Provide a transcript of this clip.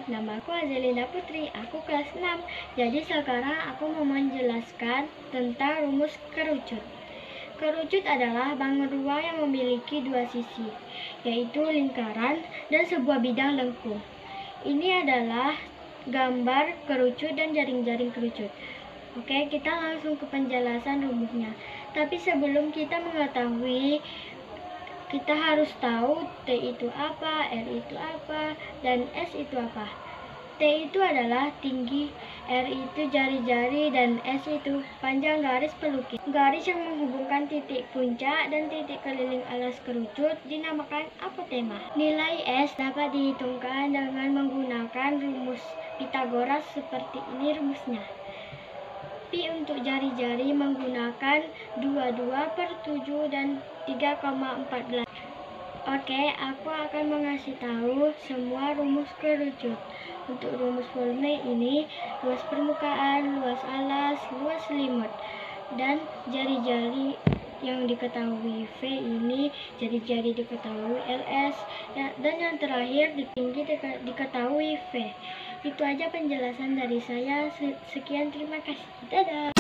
nama aku Azelina Putri, aku kelas 6. Jadi sekarang aku mau menjelaskan tentang rumus kerucut. Kerucut adalah bangun ruang yang memiliki dua sisi, yaitu lingkaran dan sebuah bidang lengkung. Ini adalah gambar kerucut dan jaring-jaring kerucut. Oke, kita langsung ke penjelasan rumusnya. Tapi sebelum kita mengetahui, kita harus tahu T itu apa, R itu apa, dan S itu apa. T itu adalah tinggi, R itu jari-jari, dan S itu panjang garis pelukis. Garis yang menghubungkan titik puncak dan titik keliling alas kerucut dinamakan apotema. Nilai S dapat dihitungkan dengan menggunakan rumus Pythagoras seperti ini rumusnya. Pi untuk jari-jari menggunakan 22/7 dan 3,14. Oke, aku akan mengasih tahu semua rumus kerucut. Untuk rumus volume ini, luas permukaan, luas alas, luas selimut, dan jari-jari yang diketahui V ini, jari-jari diketahui LS, dan yang terakhir di tinggi diketahui V. Itu aja penjelasan dari saya. Sekian, terima kasih. Dadah.